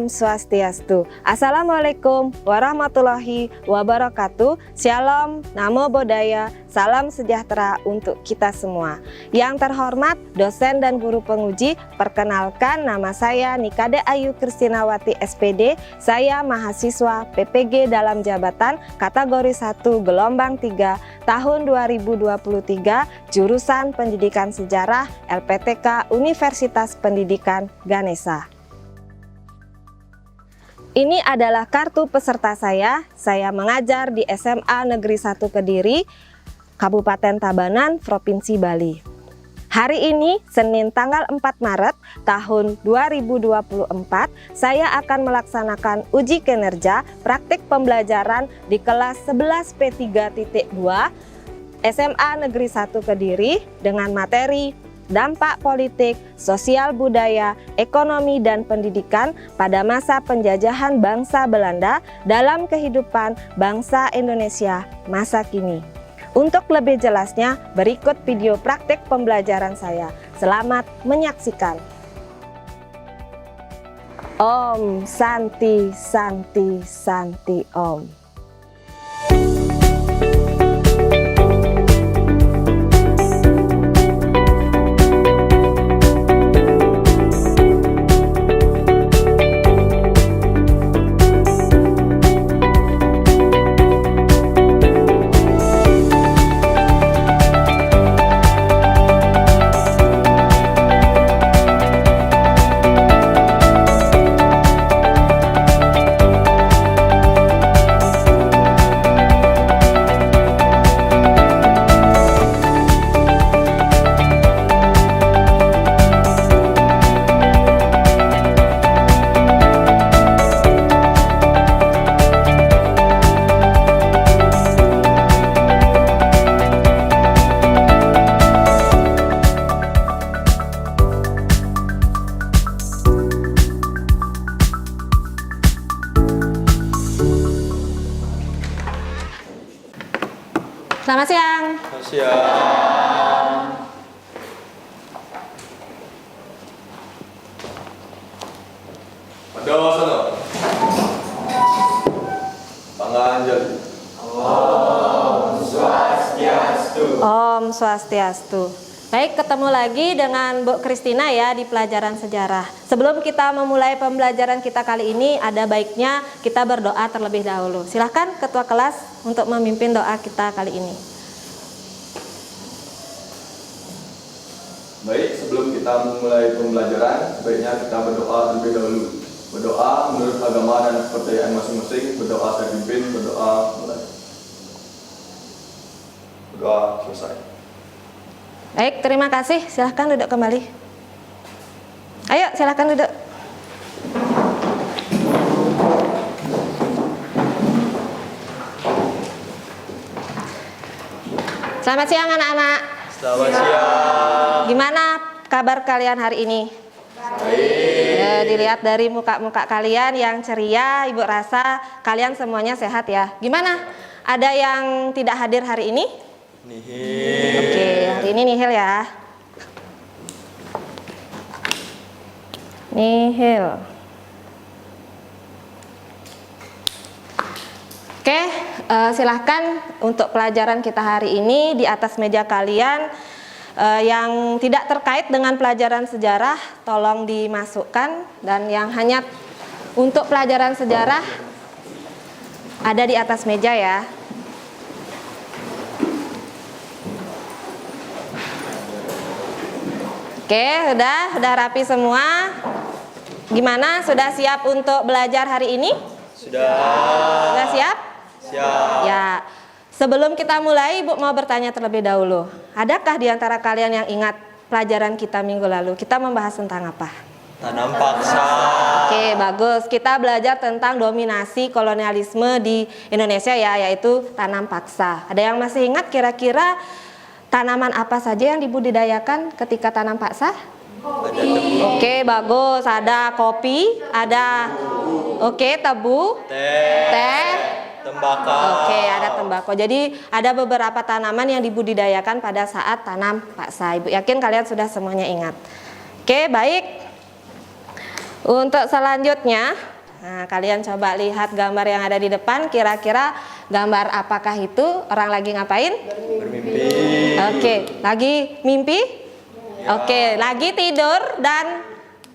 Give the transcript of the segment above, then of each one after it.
Om Swastiastu. Assalamualaikum warahmatullahi wabarakatuh. Shalom, Namo Buddhaya, salam sejahtera untuk kita semua. Yang terhormat dosen dan guru penguji, perkenalkan nama saya Nikade Ayu Kristinawati SPD. Saya mahasiswa PPG dalam jabatan kategori 1 gelombang 3 tahun 2023, jurusan Pendidikan Sejarah LPTK Universitas Pendidikan Ganesha. Ini adalah kartu peserta saya mengajar di SMA Negeri 1 Kediri, Kabupaten Tabanan, Provinsi Bali. Hari ini, Senin tanggal 4 Maret tahun 2024, saya akan melaksanakan uji kinerja praktik pembelajaran di kelas 11 P3.2 SMA Negeri 1 Kediri dengan materi dampak politik, sosial budaya, ekonomi, dan pendidikan pada masa penjajahan bangsa Belanda dalam kehidupan bangsa Indonesia masa kini. Untuk lebih jelasnya, berikut video praktik pembelajaran saya. Selamat menyaksikan. Om Santi Santi Santi Om. Selamat siang. Selamat siang. Pada sana. Panganjali. Om Swastiastu. Om Swastiastu. Baik, ketemu lagi dengan Bu Kristina ya di pelajaran sejarah. Sebelum kita memulai pembelajaran kita kali ini, ada baiknya kita berdoa terlebih dahulu. Silahkan Ketua Kelas untuk memimpin doa kita kali ini. Baik, sebelum kita memulai pembelajaran, sebaiknya kita berdoa terlebih dahulu. Berdoa menurut agama dan kepercayaan masing-masing. Berdoa saya pimpin, berdoa mulai. Berdoa selesai. Baik, terima kasih. Silahkan duduk kembali. Ayo, silahkan duduk. Selamat siang anak-anak. Selamat siang. Gimana kabar kalian hari ini? Baik. Ya, dilihat dari muka-muka kalian yang ceria, Ibu rasa kalian semuanya sehat ya. Gimana? Ada yang tidak hadir hari ini? Nihil. Oke, hari ini nihil ya. Nihil. Oke, silahkan untuk pelajaran kita hari ini di atas meja kalian yang tidak terkait dengan pelajaran sejarah tolong dimasukkan, dan yang hanya untuk pelajaran sejarah ada di atas meja ya. Oke, udah rapi semua. Gimana? Sudah siap untuk belajar hari ini? Sudah. Sudah siap? Siap. Ya. Sebelum kita mulai, Ibu mau bertanya terlebih dahulu. Adakah di antara kalian yang ingat pelajaran kita minggu lalu? Kita membahas tentang apa? Tanam paksa. Oke, bagus. Kita belajar tentang dominasi kolonialisme di Indonesia ya, yaitu tanam paksa. Ada yang masih ingat kira-kira tanaman apa saja yang dibudidayakan ketika tanam paksa? Oke, bagus. Ada kopi, ada tebu, teh, Tembakau. Oke, ada tembakau. Jadi ada beberapa tanaman yang dibudidayakan pada saat tanam paksa. Ibu yakin kalian sudah semuanya ingat. Oke, baik. Untuk selanjutnya, Nah, kalian coba lihat gambar yang ada di depan, kira-kira gambar apakah itu? Orang lagi ngapain? Bermimpi. Oke, lagi mimpi? Oke, lagi tidur dan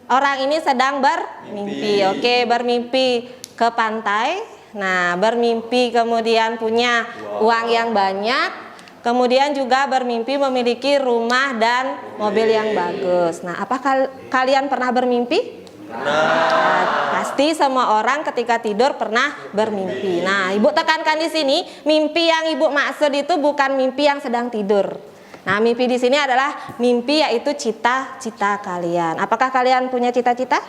orang ini sedang bermimpi. Oke, bermimpi ke pantai. Nah, bermimpi kemudian punya uang yang banyak. Kemudian juga bermimpi memiliki rumah dan mobil yang bagus. Nah, apakah kalian pernah bermimpi? Nah, pasti semua orang ketika tidur pernah bermimpi. Nah, Ibu tekankan di sini, mimpi yang Ibu maksud itu bukan mimpi yang sedang tidur. Nah, mimpi di sini adalah mimpi yaitu cita-cita kalian. Apakah kalian punya cita-cita?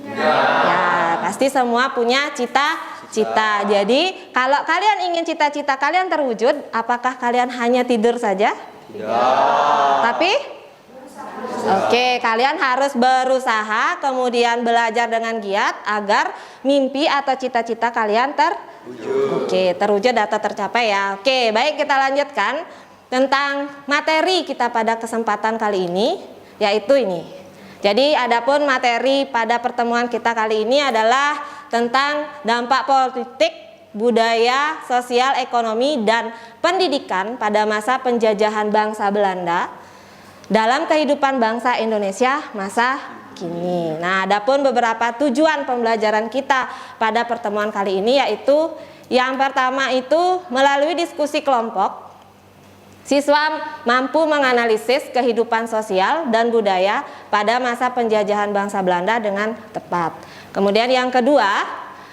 Ya, pasti semua punya cita-cita. Jadi, kalau kalian ingin cita-cita kalian terwujud, apakah kalian hanya tidur saja? Tapi oke, kalian harus berusaha, kemudian belajar dengan giat agar mimpi atau cita-cita kalian terwujud atau tercapai ya. Oke, baik, kita lanjutkan tentang materi kita pada kesempatan kali ini, yaitu ini. Jadi adapun materi pada pertemuan kita kali ini adalah tentang dampak politik, budaya, sosial, ekonomi, dan pendidikan pada masa penjajahan bangsa Belanda dalam kehidupan bangsa Indonesia masa kini. Nah, adapun beberapa tujuan pembelajaran kita pada pertemuan kali ini yaitu yang pertama itu melalui diskusi kelompok, siswa mampu menganalisis kehidupan sosial dan budaya pada masa penjajahan bangsa Belanda dengan tepat. Kemudian yang kedua,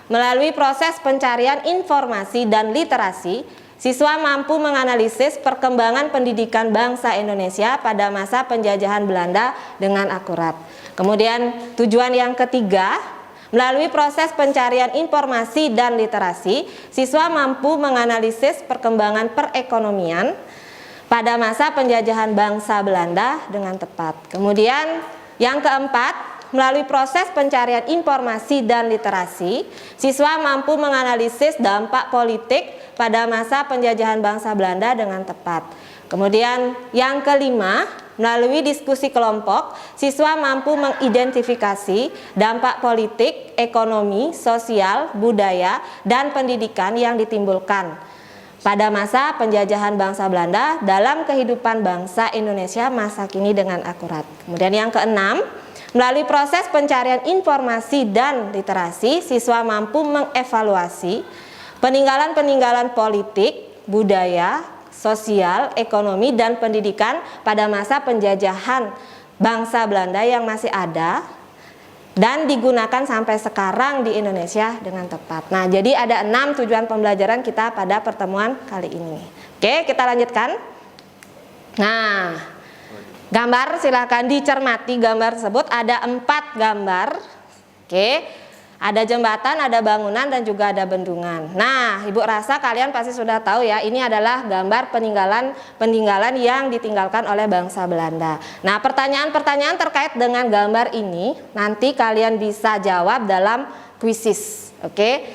melalui proses pencarian informasi dan literasi, siswa mampu menganalisis perkembangan pendidikan bangsa Indonesia pada masa penjajahan Belanda dengan akurat. Kemudian tujuan yang ketiga, melalui proses pencarian informasi dan literasi, siswa mampu menganalisis perkembangan perekonomian pada masa penjajahan bangsa Belanda dengan tepat. Kemudian yang keempat, melalui proses pencarian informasi dan literasi, siswa mampu menganalisis dampak politik pada masa penjajahan bangsa Belanda dengan tepat. Kemudian yang kelima, melalui diskusi kelompok, siswa mampu mengidentifikasi dampak politik, ekonomi, sosial, budaya, dan pendidikan yang ditimbulkan pada masa penjajahan bangsa Belanda dalam kehidupan bangsa Indonesia masa kini dengan akurat. Kemudian yang keenam, melalui proses pencarian informasi dan literasi, siswa mampu mengevaluasi peninggalan-peninggalan politik, budaya, sosial, ekonomi, dan pendidikan pada masa penjajahan bangsa Belanda yang masih ada dan digunakan sampai sekarang di Indonesia dengan tepat. Nah, jadi ada 6 tujuan pembelajaran kita pada pertemuan kali ini. Oke, kita lanjutkan. Nah, gambar silakan dicermati gambar tersebut. Ada 4 gambar. Oke, ada jembatan, ada bangunan, dan juga ada bendungan. Nah, Ibu rasa kalian pasti sudah tahu ya, ini adalah gambar peninggalan yang ditinggalkan oleh bangsa Belanda. Nah, pertanyaan-pertanyaan terkait dengan gambar ini nanti kalian bisa jawab dalam kuisis. Oke.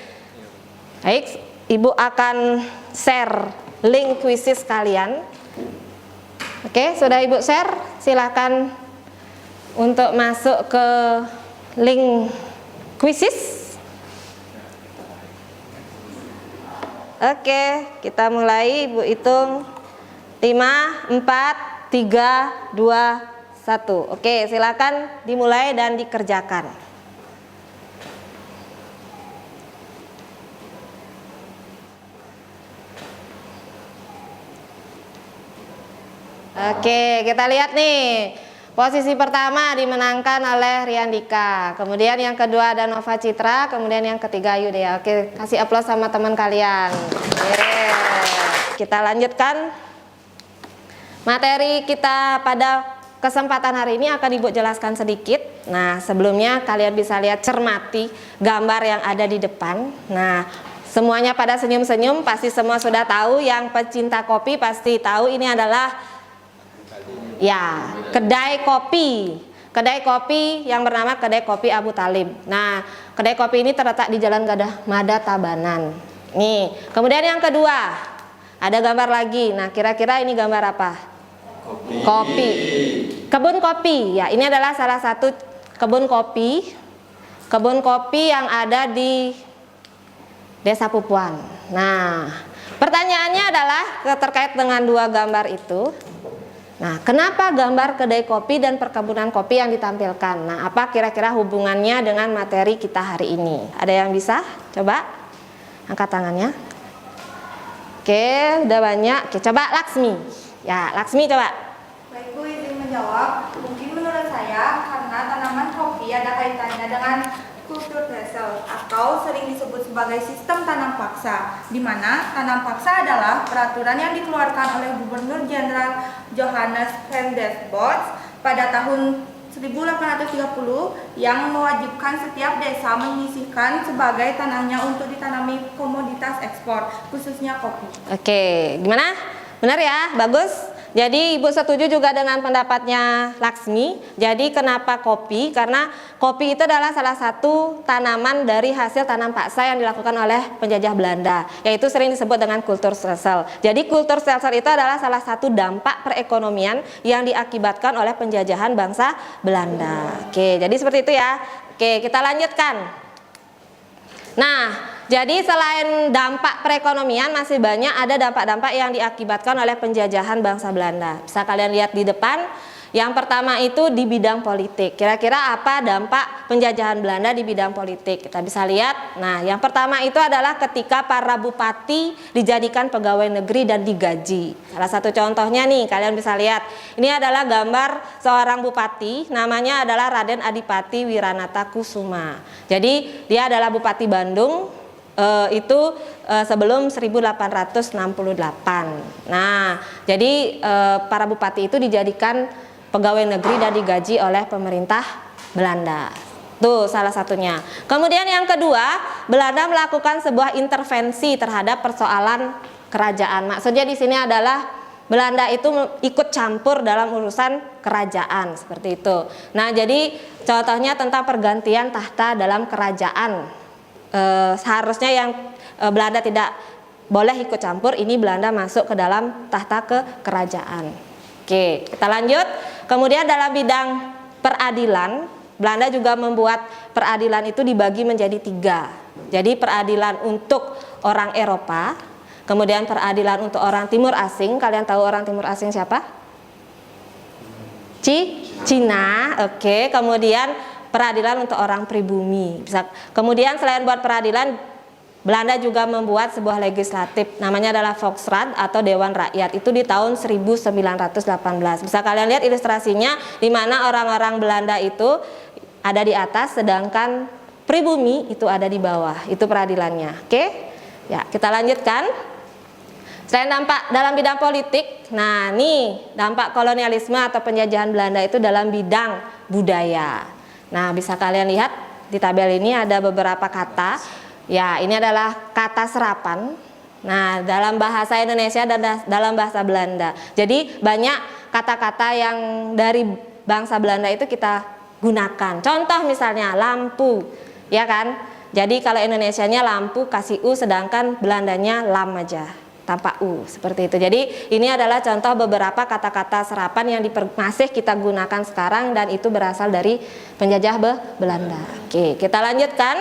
Baik, Ibu akan share link kuisis kalian. Oke, sudah Ibu share? Silakan untuk masuk ke link kuisis. Oke, kita mulai. Ibu hitung 5, 4, 3, 2, 1. Oke, silakan dimulai dan dikerjakan. Oke, kita lihat nih. Posisi pertama dimenangkan oleh Riandika. Kemudian yang kedua ada Nova Citra. Kemudian yang ketiga Yudea. Oke, kasih aplaus sama teman kalian. Kita lanjutkan. Materi kita pada kesempatan hari ini akan Ibu jelaskan sedikit. Nah, sebelumnya kalian bisa lihat cermati gambar yang ada di depan. Nah, semuanya pada senyum-senyum. Pasti semua sudah tahu. Yang pecinta kopi pasti tahu ini adalah ya, kedai kopi. Kedai kopi yang bernama Kedai Kopi Abu Talib. Nah, kedai kopi ini terletak di Jalan Gadang Mada Tabanan. Nih, kemudian yang kedua, ada gambar lagi. Nah, kira-kira ini gambar apa? Kopi. Kebun kopi. Ya, ini adalah salah satu kebun kopi kebun kopi yang ada di Desa Pupuan. Nah, pertanyaannya adalah terkait dengan dua gambar itu. Nah, kenapa gambar kedai kopi dan perkebunan kopi yang ditampilkan? Nah, apa kira-kira hubungannya dengan materi kita hari ini? Ada yang bisa? Coba angkat tangannya. Oke, udah banyak. Oke, coba Laksmi. Ya, Laksmi coba. Baik Bu, izin menjawab. Mungkin menurut saya karena tanaman kopi ada kaitannya dengan kultur desa atau sering disebut sebagai sistem tanam paksa, di mana tanam paksa adalah peraturan yang dikeluarkan oleh Gubernur Jenderal Johannes van der Bosch pada tahun 1830 yang mewajibkan setiap desa menyisihkan sebagai tanahnya untuk ditanami komoditas ekspor, khususnya kopi. Oke, gimana? Benar ya? Bagus. Jadi Ibu setuju juga dengan pendapatnya Laksmi. Jadi kenapa kopi? Karena kopi itu adalah salah satu tanaman dari hasil tanam paksa yang dilakukan oleh penjajah Belanda, yaitu sering disebut dengan kulturstelsel. Jadi kulturstelsel itu adalah salah satu dampak perekonomian yang diakibatkan oleh penjajahan bangsa Belanda. Oke, jadi seperti itu ya. Oke, kita lanjutkan. Nah, jadi selain dampak perekonomian masih banyak ada dampak-dampak yang diakibatkan oleh penjajahan bangsa Belanda. Bisa kalian lihat di depan. Yang pertama itu di bidang politik. Kira-kira apa dampak penjajahan Belanda di bidang politik? Kita bisa lihat. Nah, yang pertama itu adalah ketika para bupati dijadikan pegawai negeri dan digaji. Salah satu contohnya nih, kalian bisa lihat. Ini adalah gambar seorang bupati, namanya adalah Raden Adipati Wiranata Kusuma. Jadi dia adalah Bupati Bandung. Sebelum 1868. Nah, jadi para bupati itu dijadikan pegawai negeri dan digaji oleh pemerintah Belanda. Tuh salah satunya. Kemudian yang kedua, Belanda melakukan sebuah intervensi terhadap persoalan kerajaan. Maksudnya di sini adalah Belanda itu ikut campur dalam urusan kerajaan seperti itu. Nah, jadi contohnya tentang pergantian tahta dalam kerajaan. Seharusnya yang Belanda tidak boleh ikut campur, ini Belanda masuk ke dalam tahta kerajaan. Oke, kita lanjut. Kemudian dalam bidang peradilan, Belanda juga membuat peradilan itu dibagi menjadi 3. Jadi peradilan untuk orang Eropa, kemudian peradilan untuk orang Timur Asing. Kalian tahu orang Timur Asing siapa? Cina. Oke, kemudian peradilan untuk orang pribumi. Kemudian selain buat peradilan, Belanda juga membuat sebuah legislatif, namanya adalah Volksraad atau Dewan Rakyat. Itu di tahun 1918. Bisa kalian lihat ilustrasinya, di mana orang-orang Belanda itu ada di atas, sedangkan pribumi itu ada di bawah. Itu peradilannya. Oke? Ya, kita lanjutkan. Selain dampak dalam bidang politik, nah nih dampak kolonialisme atau penjajahan Belanda itu dalam bidang budaya. Nah, bisa kalian lihat di tabel ini ada beberapa kata. Ya, ini adalah kata serapan. Nah, dalam bahasa Indonesia dan dalam bahasa Belanda. Jadi banyak kata-kata yang dari bangsa Belanda itu kita gunakan. Contoh misalnya lampu, ya kan? Jadi kalau Indonesianya lampu kasih U, sedangkan Belandanya lam aja tanpa U, seperti itu. Jadi ini adalah contoh beberapa kata-kata serapan yang masih kita gunakan sekarang dan itu berasal dari penjajah Belanda. Oke, kita lanjutkan.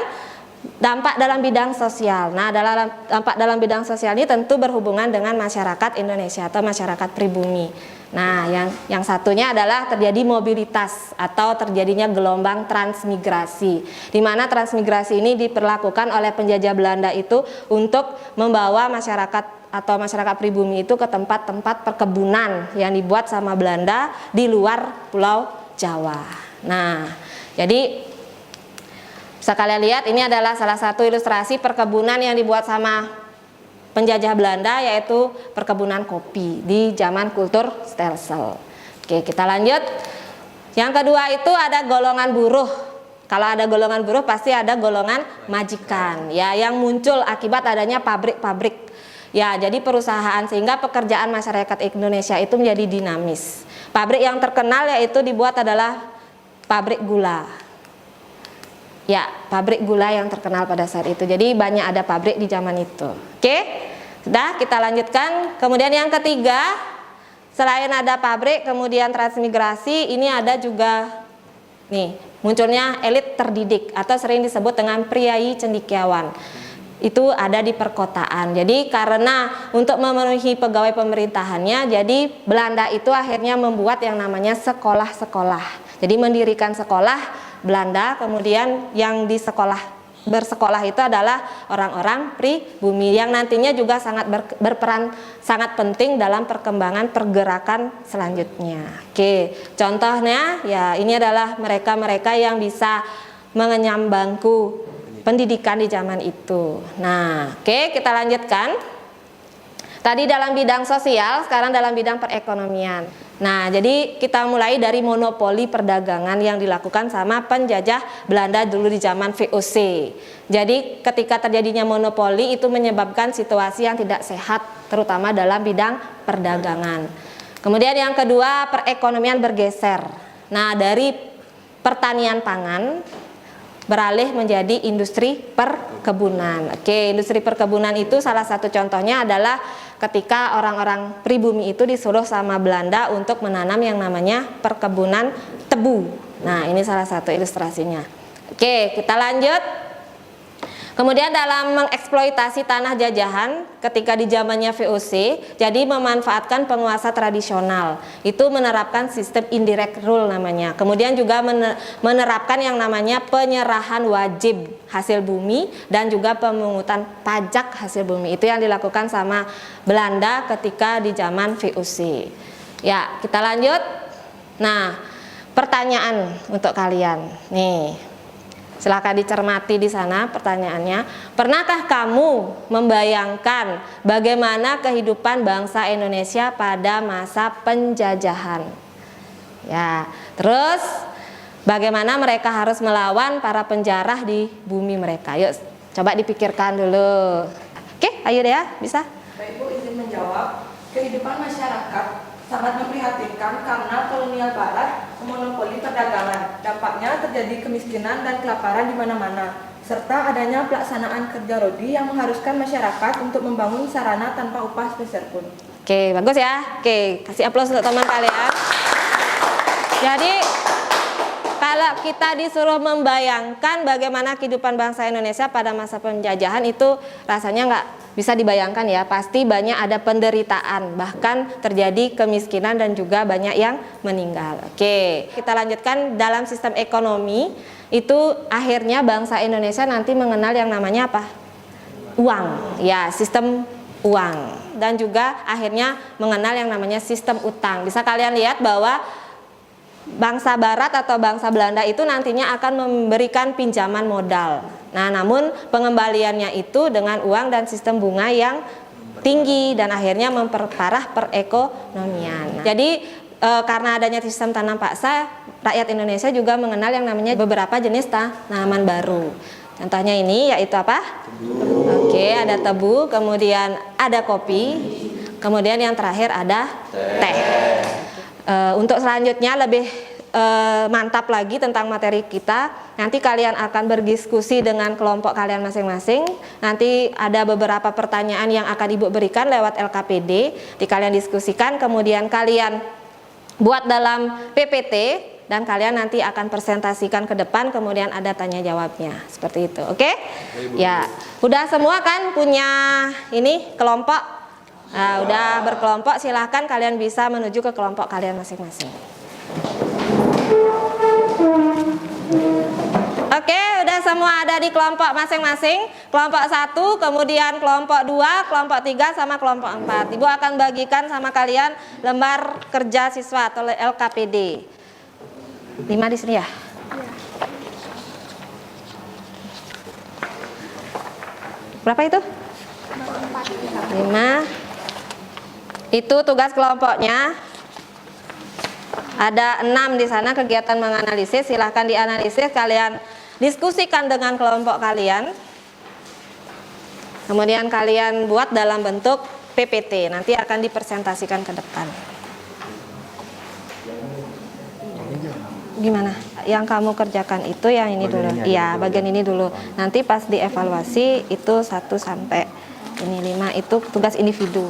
Dampak dalam bidang sosial. Nah, dampak dalam bidang sosial ini tentu berhubungan dengan masyarakat Indonesia atau masyarakat pribumi. Nah, yang satunya adalah terjadi mobilitas atau terjadinya gelombang transmigrasi, di mana transmigrasi ini diperlakukan oleh penjajah Belanda itu untuk membawa masyarakat atau masyarakat pribumi itu ke tempat-tempat perkebunan yang dibuat sama Belanda di luar Pulau Jawa. Nah, jadi bisa kalian lihat ini adalah salah satu ilustrasi perkebunan yang dibuat sama penjajah Belanda, yaitu perkebunan kopi di zaman kultur stelsel. Oke, kita lanjut. Yang kedua itu ada golongan buruh. Kalau ada golongan buruh pasti ada golongan majikan, ya, yang muncul akibat adanya pabrik-pabrik. Ya, jadi perusahaan, sehingga pekerjaan masyarakat Indonesia itu menjadi dinamis. Pabrik yang terkenal yaitu dibuat adalah pabrik gula. Ya, pabrik gula yang terkenal pada saat itu. Jadi banyak ada pabrik di zaman itu. Oke, sudah, kita lanjutkan. Kemudian yang ketiga, selain ada pabrik, kemudian transmigrasi, ini ada juga Nih, munculnya elit terdidik atau sering disebut dengan priai cendekiawan. Itu ada di perkotaan. Jadi karena untuk memenuhi pegawai pemerintahannya, jadi Belanda itu akhirnya membuat yang namanya sekolah-sekolah. Jadi mendirikan sekolah Belanda, kemudian yang di bersekolah itu adalah orang-orang pribumi yang nantinya juga sangat berperan sangat penting dalam perkembangan pergerakan selanjutnya. Oke, contohnya ya ini adalah mereka-mereka yang bisa mengenyam bangku pendidikan di zaman itu. Nah, oke, kita lanjutkan. Tadi dalam bidang sosial, sekarang dalam bidang perekonomian. Nah, jadi kita mulai dari monopoli perdagangan yang dilakukan sama penjajah Belanda dulu di zaman VOC. Jadi ketika terjadinya monopoli itu menyebabkan situasi yang tidak sehat, terutama dalam bidang perdagangan. Kemudian yang kedua, perekonomian bergeser. Nah, dari pertanian pangan beralih menjadi industri perkebunan. Oke, industri perkebunan itu salah satu contohnya adalah ketika orang-orang pribumi itu disuruh sama Belanda untuk menanam yang namanya perkebunan tebu. Nah, ini salah satu ilustrasinya. Oke, kita lanjut. Kemudian dalam mengeksploitasi tanah jajahan ketika di zamannya VOC, jadi memanfaatkan penguasa tradisional, itu menerapkan sistem indirect rule namanya. Kemudian juga menerapkan yang namanya penyerahan wajib hasil bumi dan juga pemungutan pajak hasil bumi. Itu yang dilakukan sama Belanda ketika di zaman VOC. Ya, kita lanjut. Nah, pertanyaan untuk kalian. Nih. Silahkan dicermati di sana pertanyaannya. Pernahkah kamu membayangkan bagaimana kehidupan bangsa Indonesia pada masa penjajahan? Ya, terus bagaimana mereka harus melawan para penjarah di bumi mereka? Yuk, coba dipikirkan dulu. Oke, ayo deh ya, bisa? Baik Bu, izin menjawab. Kehidupan masyarakat sangat memprihatinkan karena kolonial barat memonopoli perdagangan. Dampaknya terjadi kemiskinan dan kelaparan di mana-mana, serta adanya pelaksanaan kerja rodi yang mengharuskan masyarakat untuk membangun sarana tanpa upah sepeser pun. Oke, bagus ya. Oke, kasih aplaus untuk teman kalian. Jadi kalau kita disuruh membayangkan bagaimana kehidupan bangsa Indonesia pada masa penjajahan itu rasanya nggak bisa dibayangkan ya, pasti banyak ada penderitaan, bahkan terjadi kemiskinan dan juga banyak yang meninggal. Oke, kita lanjutkan dalam sistem ekonomi, itu akhirnya bangsa Indonesia nanti mengenal yang namanya apa? Uang, ya sistem uang. Dan juga akhirnya mengenal yang namanya sistem utang. Bisa kalian lihat bahwa bangsa Barat atau bangsa Belanda itu nantinya akan memberikan pinjaman modal. Nah, namun pengembaliannya itu dengan uang dan sistem bunga yang tinggi dan akhirnya memperparah perekonomian. Jadi karena adanya sistem tanam paksa, rakyat Indonesia juga mengenal yang namanya beberapa jenis tanaman baru. Contohnya ini yaitu apa? Tebu. Oke, ada tebu, kemudian ada kopi, kemudian yang terakhir ada teh. Untuk selanjutnya lebih mantap lagi tentang materi kita, nanti kalian akan berdiskusi dengan kelompok kalian masing-masing. Nanti ada beberapa pertanyaan yang akan Ibu berikan lewat LKPD, kalian diskusikan, kemudian kalian buat dalam PPT dan kalian nanti akan presentasikan ke depan, kemudian ada tanya jawabnya seperti itu. Oke? Ya, udah semua kan punya ini kelompok? Nah, udah berkelompok, silahkan kalian bisa menuju ke kelompok kalian masing-masing. Oke, udah semua ada di kelompok masing-masing. Kelompok 1, kemudian kelompok 2, kelompok 3, sama kelompok 4. Ibu akan bagikan sama kalian lembar kerja siswa atau LKPD. 5 di sini ya? Berapa itu? 5. Itu tugas kelompoknya. Ada 6 di sana, kegiatan menganalisis. Silahkan dianalisis, kalian diskusikan dengan kelompok kalian. Kemudian kalian buat dalam bentuk PPT. Nanti akan dipresentasikan ke depan. Gimana? Yang kamu kerjakan itu yang ini dulu. Iya, bagian ini dulu. Nanti pas dievaluasi itu 1 sampai ini 5 itu tugas individu.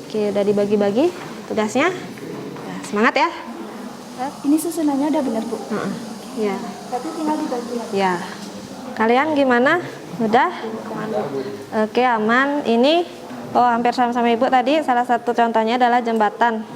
Oke, udah dibagi-bagi tugasnya. Nah, semangat ya. Ini susunannya udah benar Bu. Ya. Tapi tinggal dibagi lagi. Ya. Kalian gimana? Udah? Oke, aman. Ini hampir sama-sama Ibu tadi. Salah satu contohnya adalah jembatan.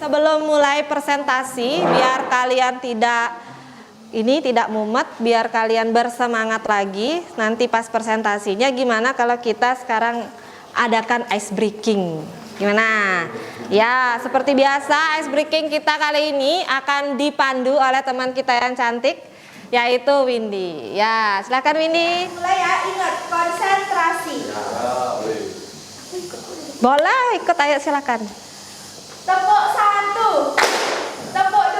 Sebelum mulai presentasi, biar kalian tidak mumet, biar kalian bersemangat lagi. Nanti pas presentasinya gimana kalau kita sekarang adakan ice breaking? Gimana? Ya, seperti biasa ice breaking kita kali ini akan dipandu oleh teman kita yang cantik, yaitu Windy. Ya, silakan Windy. Mulai ya, ingat konsentrasi. Boleh ikut, ayo silakan. Tepuk 1, tepuk 2,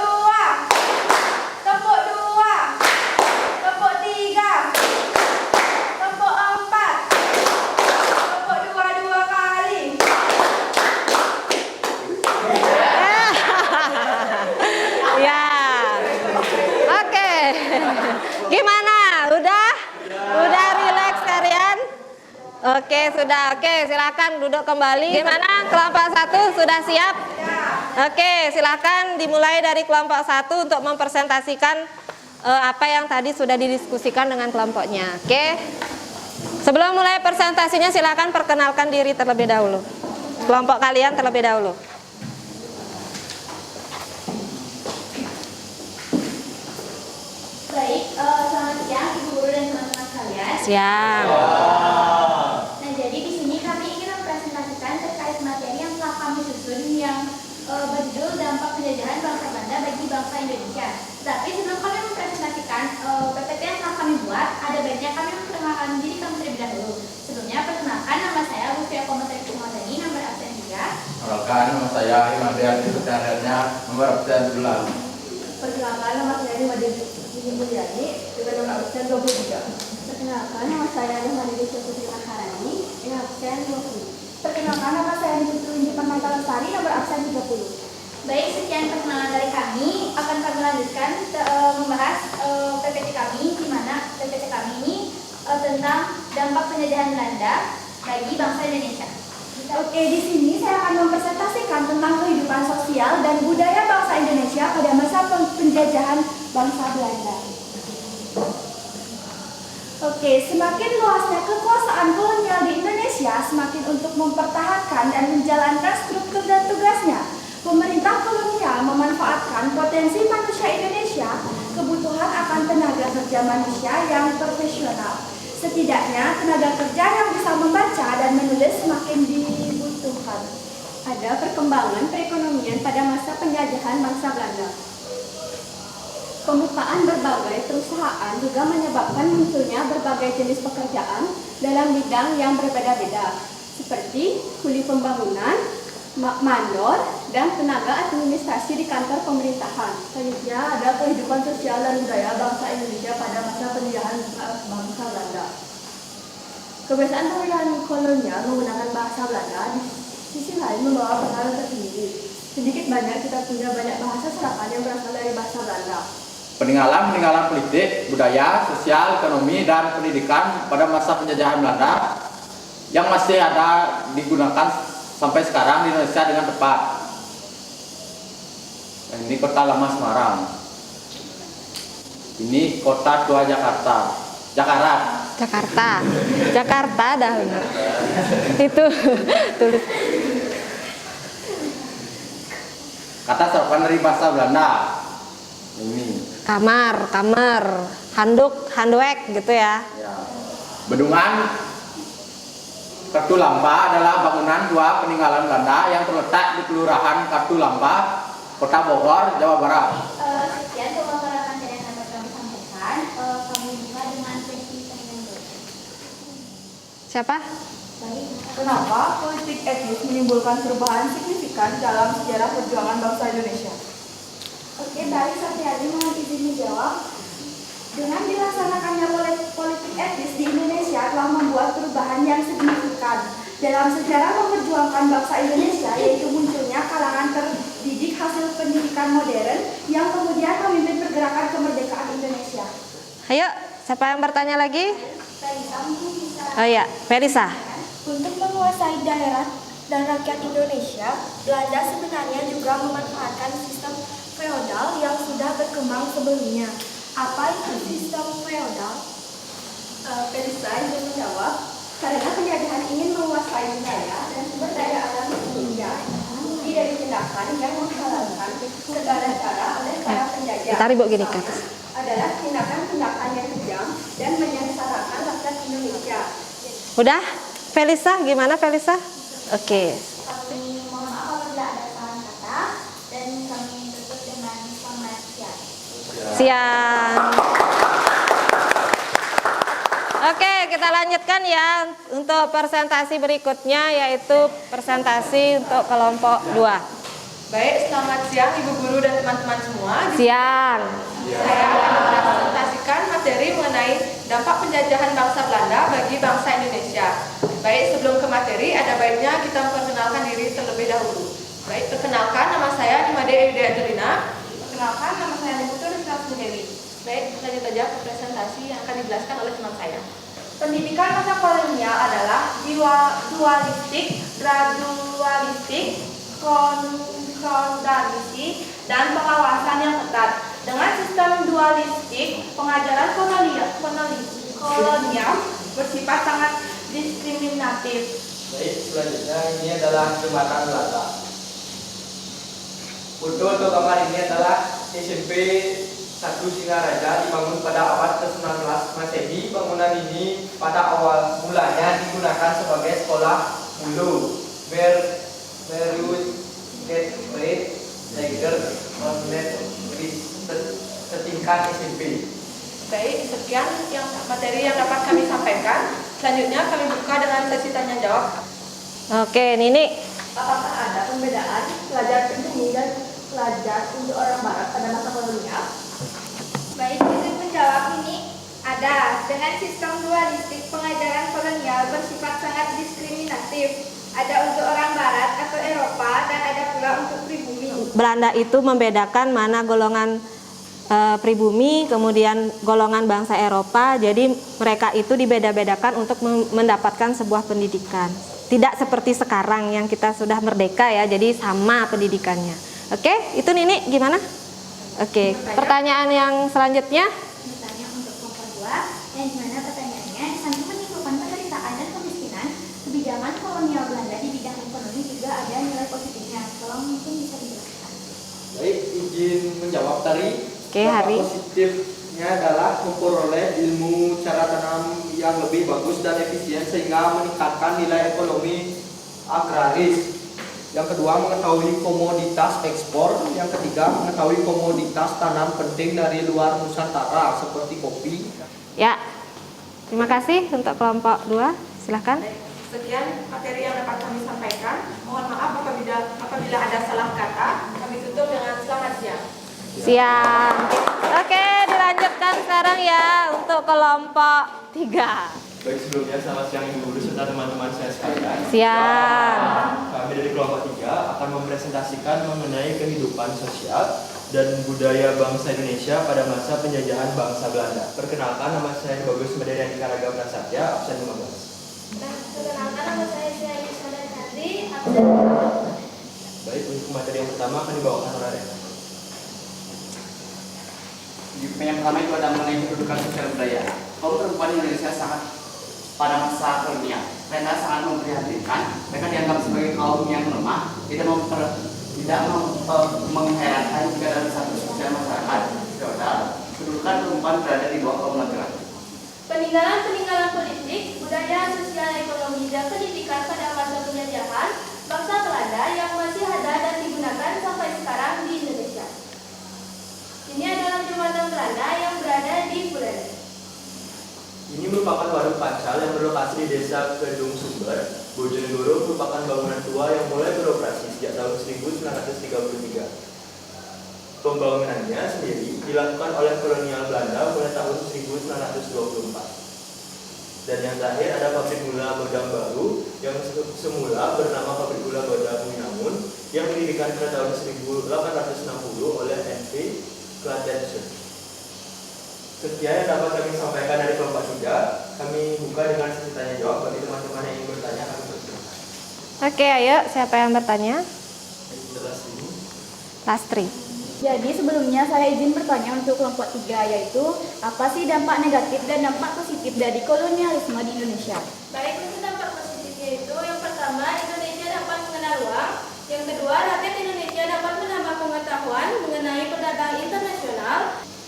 tepuk 2, tepuk 3, tepuk 4, tepuk 2 kali. Ya. Oke. Gimana? Udah rileks kalian? Oke, sudah. Oke, silakan duduk kembali. Gimana? Kelompok 1 sudah siap? Oke, silakan dimulai dari kelompok 1 untuk mempresentasikan apa yang tadi sudah didiskusikan dengan kelompoknya. Oke. Sebelum mulai presentasinya silakan perkenalkan diri terlebih dahulu. Kelompok kalian terlebih dahulu. Baik, selamat siang Ibu Guru dan teman-teman sekalian. Siap. Nah, jadi di sini kami ingin mempresentasikan terkait materi yang telah kami susun yang berjudul dampak penjajahan bangsa Belanda bagi bangsa Indonesia. Tapi sebelum kami mempresentasikan PPT yang telah kami buat, ada baiknya kami memperkenalkan diri kami terlebih dahulu. Sebelumnya, perkenalkan nama saya Lutfi Akomateri Kumadani, nomor absen 3. Perkenalkan, nama saya Himandrian Sutradharanya, nomor absen 2. Perkenalkan, nama saya Ini Mulyani, dengan nomor absen 23. Perkenalkan, nama saya Rahmadi Putri Maharani, dengan absen 20. Perkenalkan, nama saya Putri Permata Lestari, nomor absen 30. Baik, sekian perkenalan dari kami. Akan kami lanjutkan membahas PPT kami, di mana PPT kami ini tentang dampak penjajahan Belanda bagi bangsa Indonesia. Oke, di sini saya akan mempresentasikan tentang kehidupan sosial dan budaya bangsa Indonesia pada masa penjajahan bangsa Belanda. Oke, semakin luasnya kekuasaan kolonial di Indonesia, semakin untuk mempertahankan dan menjalankan struktur dan tugasnya. Pemerintah kolonial memanfaatkan potensi manusia Indonesia, kebutuhan akan tenaga kerja manusia yang profesional. Setidaknya tenaga kerja yang bisa membaca dan menulis semakin dibutuhkan. Ada perkembangan perekonomian pada masa penjajahan bangsa Belanda. Pembukaan berbagai perusahaan juga menyebabkan munculnya berbagai jenis pekerjaan dalam bidang yang berbeda-beda, seperti kuli pembangunan, mandor, dan tenaga administrasi di kantor pemerintahan. Selanjutnya ada kehidupan sosial dan budaya bangsa Indonesia pada masa penjajahan bangsa Belanda. Kebiasaan pemilihan kolonial menggunakan bahasa Belanda di sisi lain membawa pengaruh tersendiri. Sedikit banyak kita punya banyak bahasa serapan yang berasal dari bahasa Belanda. Peninggalan politik, budaya, sosial, ekonomi, dan pendidikan pada masa penjajahan Belanda yang masih ada digunakan sampai sekarang di Indonesia dengan tepat. Ini kota lama Semarang. Ini kota tua Jakarta. Jakarta dah benar. Itu tulis. Kata serapan dari bahasa Belanda. Ini. Kamar, handuk gitu ya. Ya. Bendungan Katulampa adalah bangunan tua peninggalan Belanda yang terletak di Kelurahan Katulampa, Kota Bogor, Jawa Barat. Sekian pemaparan materi yang dapat kami sampaikan. Kami buka dengan sesi tanya. Siapa? Kenapa politik etnis menimbulkan perubahan signifikan dalam sejarah perjuangan bangsa Indonesia? Oke, baik, Satriadi mohon izin menjawab. Dengan dilaksanakannya politik etnis di Indonesia telah membuat perubahan yang signifikan dalam sejarah memperjuangkan bangsa Indonesia, yaitu munculnya kalangan terdidik hasil pendidikan modern yang kemudian memimpin pergerakan kemerdekaan Indonesia. Ayo, siapa yang bertanya lagi? Felisa mungkin bisa. Oh iya, Felisa. Untuk menguasai daerah dan rakyat Indonesia, Belanda sebenarnya juga memanfaatkan sistem feodal yang sudah berkembang sebelumnya. Apa itu sistem feodal? Felisa ingin menjawab, karena penjajahan ingin menguasai wilayah dan sumber daya alam Indonesia. Bukti dari tindakan yang menghalalkan segala cara oleh para penjajah Ditarik Bu gini ke atas. adalah tindakan-tindakan yang kejam dan menyengsarakan rakyat Indonesia. Udah? Felisa, gimana Felisa? Oke. Kami mohon maaf apabila ada salah kata dan kami tutup dengan selamat siang. Siang. Oke, kita lanjutkan ya untuk presentasi berikutnya, yaitu presentasi untuk kelompok 2. Baik, selamat siang Ibu Guru dan teman-teman semua. Siang. Saya akan mempresentasikan materi mengenai dampak penjajahan bangsa Belanda bagi bangsa Indonesia. Baik, sebelum ke materi, ada baiknya kita memperkenalkan diri terlebih dahulu. Baik, perkenalkan, nama saya Nimade Eyude Angelina. Perkenalkan, nama saya Niputu Rizal Dewi. Baik, lanjut saja ke presentasi yang akan dijelaskan oleh teman saya. Pendidikan masa kolonial adalah dualistik, gradualistik, konkordansi, dan pengawasan yang ketat. Dengan sistem dualistik, pengajaran kolonial bersifat sangat diskriminatif. Baik, selanjutnya ini adalah jembatan Belanda. Untuk gambar ini adalah SMP 1 Singaraja dibangun pada abad ke-19 Masehi. Bangunan ini pada awal mulanya digunakan sebagai sekolah hulu setingkat SMP. Baik, sekian yang materi yang dapat kami sampaikan. Selanjutnya kami buka dengan sesi tanya jawab. Oke, Nini. Apakah ada perbedaan pelajar pribumi dan pelajar untuk orang barat pada masa kolonial? Baik, izin menjawab ini ada. Dengan sistem dualistik, pengajaran kolonial bersifat sangat diskriminatif. Ada untuk orang barat atau Eropa dan ada pula untuk pribumi. Belanda itu membedakan mana golongan pribumi, kemudian golongan bangsa Eropa. Jadi mereka itu dibeda-bedakan untuk mendapatkan sebuah pendidikan. Tidak seperti sekarang yang kita sudah merdeka ya, jadi sama pendidikannya. Oke, itu Nini gimana? Oke, pertanyaan yang selanjutnya. Bertanya untuk kelompok 2, yang dimana pertanyaannya, sambil menyimpulkan penderitaan dan kemiskinan, kebijakan kolonial Belanda di bidang ekonomi juga ada nilai positifnya. Tolong mungkin bisa dijelaskan. Baik, izin menjawab tadi. Oke, Hari. Positifnya adalah memperoleh ilmu cara tanam yang lebih bagus dan efisien sehingga meningkatkan nilai ekonomi agraris. Yang kedua, mengetahui komoditas ekspor. Yang ketiga, mengetahui komoditas tanam penting dari luar Nusantara seperti kopi. Ya, terima kasih untuk kelompok 2. Silahkan. Baik, sekian materi yang dapat kami sampaikan. Mohon maaf apabila ada salah kata. Kami tutup dengan selamat siang. Siang. Oke, dilanjutkan sekarang ya untuk kelompok 3. Baik, sebelumnya selamat siang Ibu Guru serta teman-teman saya sekalian. Siang. Kami dari kelompok 3 akan mempresentasikan mengenai kehidupan sosial dan budaya bangsa Indonesia pada masa penjajahan bangsa Belanda. Perkenalkan, nama saya Bagus Mederian Karaga Prasetya, absen 15. Perkenalkan, nama saya Sia Yusana Chandri, absen 15. Baik, untuk materi yang pertama akan dibawakan oleh Rena. Yang pertama itu ada mengenai kedudukan sosial budaya. Kaum perempuan Indonesia sangat pada masa kolonial, mereka sangat memprihatinkan. Mereka dianggap sebagai kaum yang lemah, tidak mengherankan jika dalam satu sosial masyarakat feodal, kedudukan perempuan berada di bawah kaum laki-laki. Peninggalan politik, budaya, sosial, ekonomi, dan pendidikan pada masa penjajahan bangsa Belanda yang masih ada dan digunakan sampai sekarang di Indonesia. Ini adalah jembatan Belanda yang berada di Buleleng. Ini merupakan warung pancal yang berlokasi di desa Kedung Sumber, Bojonegoro, merupakan bangunan tua yang mulai beroperasi sejak tahun 1933. Pembangunannya sendiri dilakukan oleh kolonial Belanda mulai tahun 1924. Dan yang terakhir ada pabrik gula Bodang Baru yang semula bernama Pabrik Gula Bodang Winangun yang didirikan pada tahun 1860 oleh N.P. Klatensen. Sekian yang dapat kami sampaikan dari kelompok 3. Kami buka dengan sesi tanya jawab. Bagi teman-teman yang ingin bertanya, kami persilakan. Oke, ayo siapa yang bertanya? Jelas ini. Lastri. Jadi sebelumnya saya izin bertanya untuk kelompok 3, yaitu apa sih dampak negatif dan dampak positif dari kolonialisme di Indonesia? Baik, untuk dampak positifnya itu yang pertama, Indonesia dapat mengenal uang. Yang kedua, rakyat Indonesia dapat menambah pengetahuan mengenai perdagangan internasional.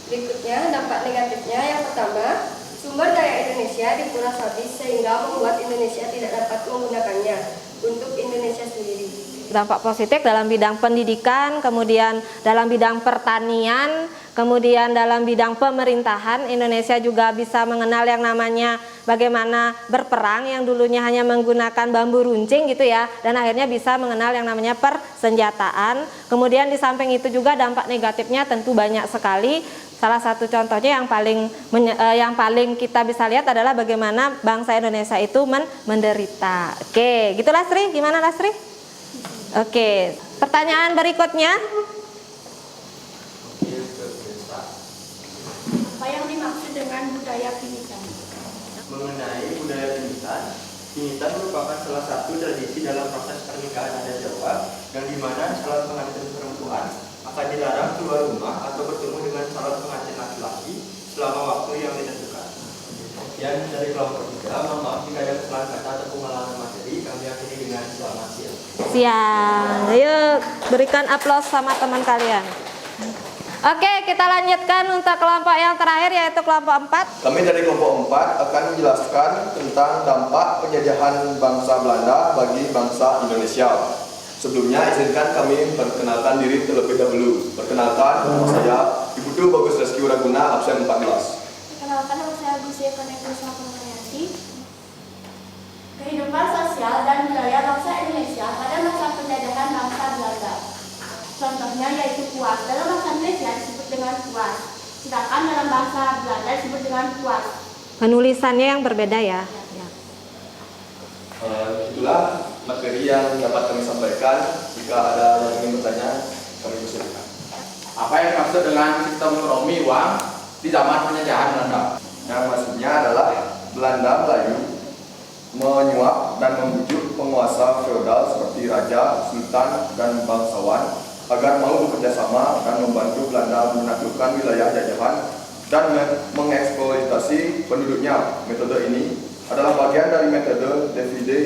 Berikutnya, dampak negatifnya yang pertama, sumber daya Indonesia dikuras habis sehingga membuat Indonesia tidak dapat menggunakannya untuk Indonesia sendiri. Dampak positif dalam bidang pendidikan, kemudian dalam bidang pertanian, kemudian dalam bidang pemerintahan. Indonesia juga bisa mengenal yang namanya bagaimana berperang yang dulunya hanya menggunakan bambu runcing gitu ya, dan akhirnya bisa mengenal yang namanya persenjataan. Kemudian di samping itu juga dampak negatifnya tentu banyak sekali. Salah satu contohnya yang paling kita bisa lihat adalah bagaimana bangsa Indonesia itu menderita. Oke, gitu Lasri, gimana Lasri? Oke, pertanyaan berikutnya. Apa yang dimaksud dengan budaya pinitan? Mengenai budaya pinitan, pinitan merupakan salah satu tradisi dalam proses pernikahan adat Jawa, yang dimana calon pengantin perempuan akan dilarang keluar rumah atau bertemu dengan calon pengantin laki-laki selama waktu yang ditentukan. Sekian dari kelompok 3, mohon maaf jika ada kesalahan kata atau pengulangan materi, kami akhiri dengan selamat siang. Siang, ayo berikan aplaus sama teman kalian. Oke, kita lanjutkan untuk kelompok yang terakhir, yaitu kelompok 4. Kami dari kelompok 4 akan menjelaskan tentang dampak penjajahan bangsa Belanda bagi bangsa Indonesia. Sebelumnya izinkan kami perkenalkan diri terlebih dahulu. Perkenalkan, nama saya Ibu Du Bagus Reski Uraguna, absen 14. Perkenalkan, nama saya Gusia Konekusa Pemariati. Kehidupan sosial dan budaya bangsa Indonesia pada masa penjajahan bangsa Belanda. Contohnya yaitu kuas. Dalam bahasa Indonesia disebut dengan kuas, sedangkan dalam bahasa Belanda disebut dengan kuas. Penulisannya yang berbeda ya. Itulah materi yang dapat kami sampaikan. Jika ada yang ingin bertanya, kami persilakan. Apa yang dimaksud dengan sistem ekonomi uang di zaman penjajahan Belanda? Yang maksudnya adalah Belanda Melayu menyuap dan membujuk penguasa feodal seperti raja, sultan, dan bangsawan agar mau bekerja sama dan membantu Belanda menaklukkan wilayah jajahan dan mengeksploitasi penduduknya. Metode ini adalah bagian dari metode divide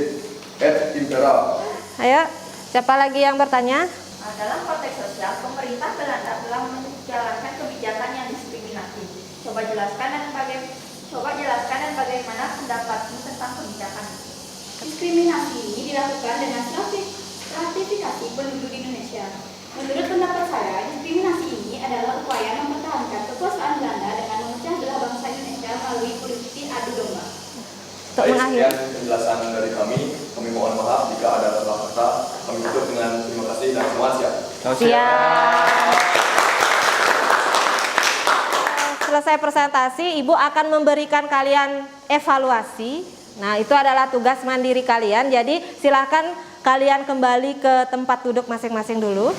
et impera. Ayo, siapa lagi yang bertanya? Dalam konteks sosial, pemerintah Belanda telah menjalankan kebijakan yang diskriminatif. Coba jelaskan dan bagaimana pendapatmu tentang kebijakan itu. Diskriminasi ini dilakukan dengan stratifikasi penduduk Indonesia. Menurut pendapat saya, diskriminasi ini adalah upaya mempertahankan kekuasaan Belanda dengan memecah belah bangsa Indonesia melalui politik adu domba. Untuk mengakhiri. Sekian penjelasan dari kami. Kami mohon maaf jika ada salah kata. Kami tutup dengan terima kasih dan selamat siang. Siap. Selesai presentasi, Ibu akan memberikan kalian evaluasi. Nah, itu adalah tugas mandiri kalian. Jadi, silahkan kalian kembali ke tempat duduk masing-masing dulu.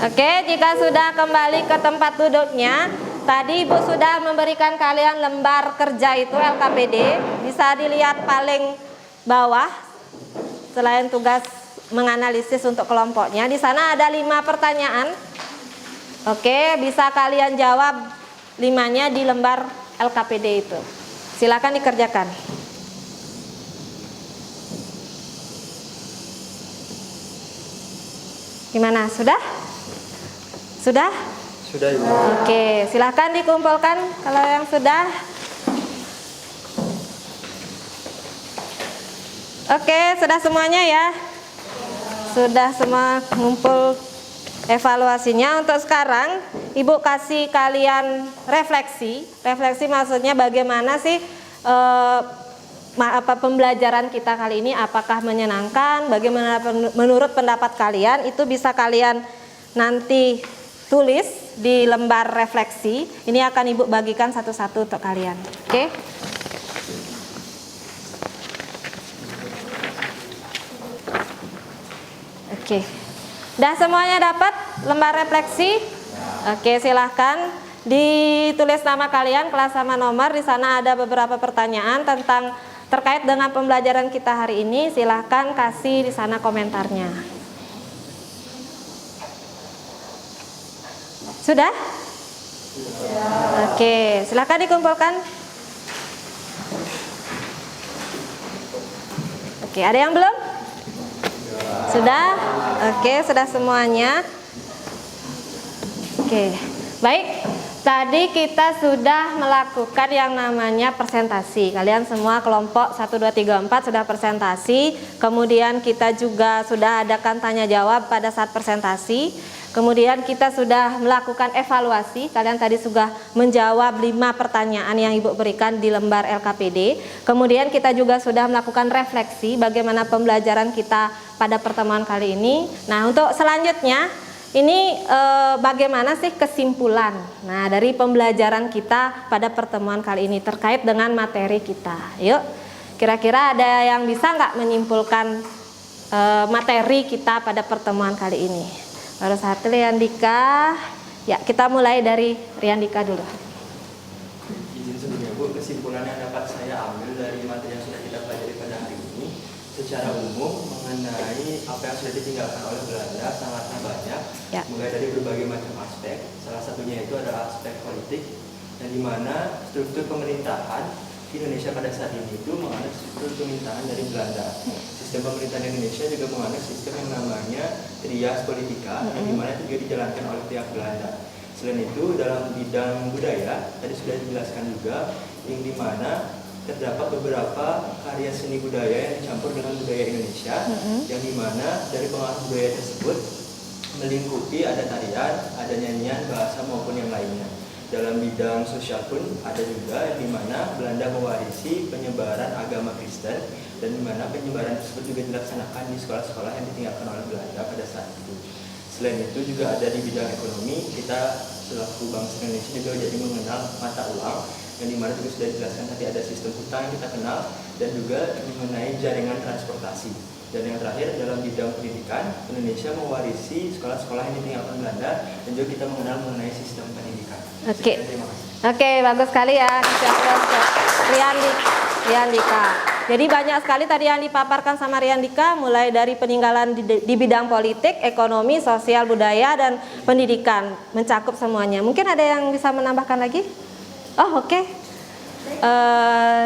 Oke, jika sudah kembali ke tempat duduknya, tadi Ibu sudah memberikan kalian lembar kerja itu LKPD. Bisa dilihat paling bawah. Selain tugas menganalisis untuk kelompoknya, di sana ada 5 pertanyaan. Oke, bisa kalian jawab 5-nya di lembar LKPD itu. Silakan dikerjakan. Gimana? Sudah? Sudah? Sudah, Ibu. Oke, silakan dikumpulkan kalau yang sudah. Oke, sudah semuanya ya? Sudah semua ngumpul evaluasinya. Untuk sekarang Ibu kasih kalian refleksi. Refleksi maksudnya bagaimana sih pembelajaran kita kali ini, apakah menyenangkan, bagaimana menurut pendapat kalian. Itu bisa kalian nanti tulis di lembar refleksi. Ini akan Ibu bagikan satu-satu untuk kalian. Oke? Oke. Udah semuanya dapat lembar refleksi? Oke, silahkan ditulis nama kalian, kelas sama nomor. Di sana ada beberapa pertanyaan tentang terkait dengan pembelajaran kita hari ini. Silahkan kasih di sana komentarnya. Sudah? Oke, silakan dikumpulkan. Oke, ada yang belum? Sudah? Oke, sudah semuanya. Oke, baik. Tadi kita sudah melakukan yang namanya presentasi. Kalian semua kelompok 1, 2, 3, 4 sudah presentasi. Kemudian kita juga sudah adakan tanya jawab pada saat presentasi. Kemudian kita sudah melakukan evaluasi. Kalian tadi sudah menjawab 5 pertanyaan yang Ibu berikan di lembar LKPD. Kemudian kita juga sudah melakukan refleksi bagaimana pembelajaran kita pada pertemuan kali ini. Nah, untuk selanjutnya ini bagaimana sih kesimpulan dari pembelajaran kita pada pertemuan kali ini terkait dengan materi kita. Yuk, kira-kira ada yang bisa nggak menyimpulkan materi kita pada pertemuan kali ini? Baru satu, Riandika. Ya, kita mulai dari Riandika dulu. Izin sebelumnya Bu, kesimpulan yang dapat saya ambil dari materi yang sudah kita pelajari pada hari ini secara umum mengenai apa yang sudah ditinggalkan oleh Belanda sangatlah banyak, mulai dari berbagai macam aspek. Salah satunya itu adalah aspek politik, yang dimana struktur pemerintahan di Indonesia pada saat ini itu menganut struktur pemerintahan dari Belanda. Sistem pemerintahan Indonesia juga menganut sistem yang namanya trias politika, yang dimana itu juga dijalankan oleh pihak Belanda. Selain itu, dalam bidang budaya tadi sudah dijelaskan juga, yang dimana terdapat beberapa karya seni budaya yang dicampur dengan budaya Indonesia, yang dimana dari pengaruh budaya tersebut melingkupi ada tarian, ada nyanyian, bahasa maupun yang lainnya. Dalam bidang sosial pun ada juga, yang dimana Belanda mewarisi penyebaran agama Kristen, dan dimana penyebaran tersebut juga dilaksanakan di sekolah-sekolah yang ditinggalkan oleh Belanda pada saat itu. Selain itu juga ada di bidang ekonomi, kita selaku bangsa Indonesia juga jadi mengenal mata uang, yang dimana juga sudah dijelaskan tadi ada sistem hutang yang kita kenal, dan juga mengenai jaringan transportasi. Dan yang terakhir dalam bidang pendidikan, Indonesia mewarisi sekolah-sekolah yang ditinggalkan Belanda, dan juga kita mengenal mengenai sistem pendidikan. Oke. Terima kasih. Oke, bagus sekali ya. Riandika. Jadi banyak sekali tadi yang dipaparkan sama Riandika, mulai dari peninggalan di bidang politik, ekonomi, sosial, budaya, dan pendidikan, mencakup semuanya. Mungkin ada yang bisa menambahkan lagi? Oh, oke.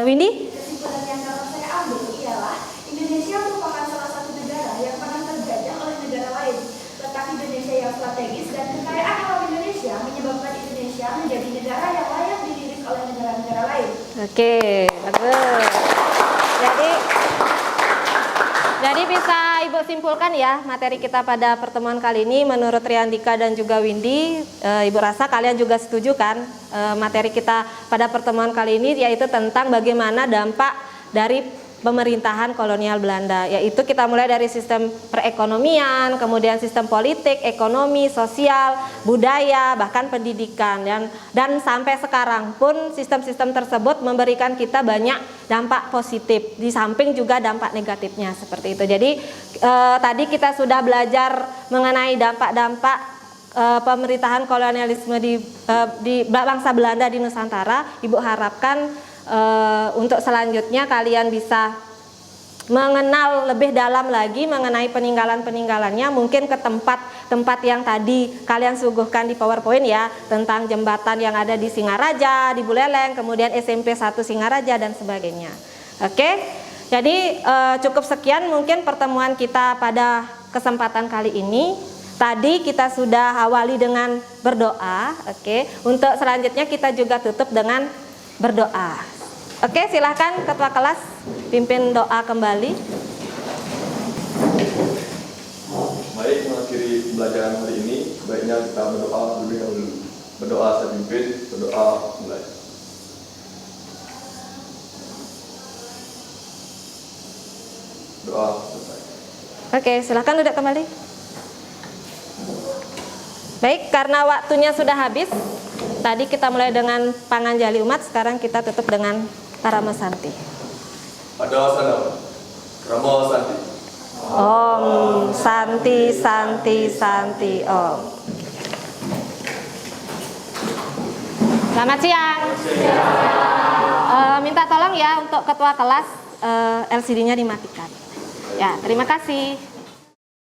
Windy? Kesimpulan yang dapat saya ambil ialah Indonesia merupakan salah satu negara yang pernah terjajah oleh negara lain. Letak Indonesia yang strategis dan kekayaan alam Indonesia menyebabkan Indonesia menjadi negara yang layak dilirik oleh negara-negara lain. Oke, bagus. Jadi bisa Ibu simpulkan ya materi kita pada pertemuan kali ini menurut Riandika dan juga Windy. Ibu rasa kalian juga setuju kan materi kita pada pertemuan kali ini, yaitu tentang bagaimana dampak dari pemerintahan kolonial Belanda, yaitu kita mulai dari sistem perekonomian, kemudian sistem politik, ekonomi, sosial, budaya, bahkan pendidikan, dan sampai sekarang pun sistem-sistem tersebut memberikan kita banyak dampak positif, di samping juga dampak negatifnya seperti itu. Jadi tadi kita sudah belajar mengenai dampak-dampak pemerintahan kolonialisme di bangsa Belanda di Nusantara. Ibu harapkan untuk selanjutnya kalian bisa mengenal lebih dalam lagi mengenai peninggalan-peninggalannya, mungkin ke tempat-tempat yang tadi kalian suguhkan di PowerPoint ya, tentang jembatan yang ada di Singaraja, di Buleleng, kemudian SMP 1 Singaraja dan sebagainya. Oke, jadi cukup sekian mungkin pertemuan kita pada kesempatan kali ini. Tadi kita sudah awali dengan berdoa, oke. Untuk selanjutnya kita juga tutup dengan berdoa. Oke, silahkan ketua kelas pimpin doa kembali. Mari mengakhiri pembelajaran hari ini, baiknya kita berdoa terlebih dahulu. Berdoa saya pimpin, berdoa mulai. Doa selesai. Oke, silahkan duduk kembali. Baik, karena waktunya sudah habis, tadi kita mulai dengan panganjali umat, sekarang kita tutup dengan Parama Santi. Adawasana, Rama Santi. Om Santi Santi Santi Om. Selamat siang. Minta tolong ya untuk ketua kelas LCD-nya dimatikan. Ya, terima kasih.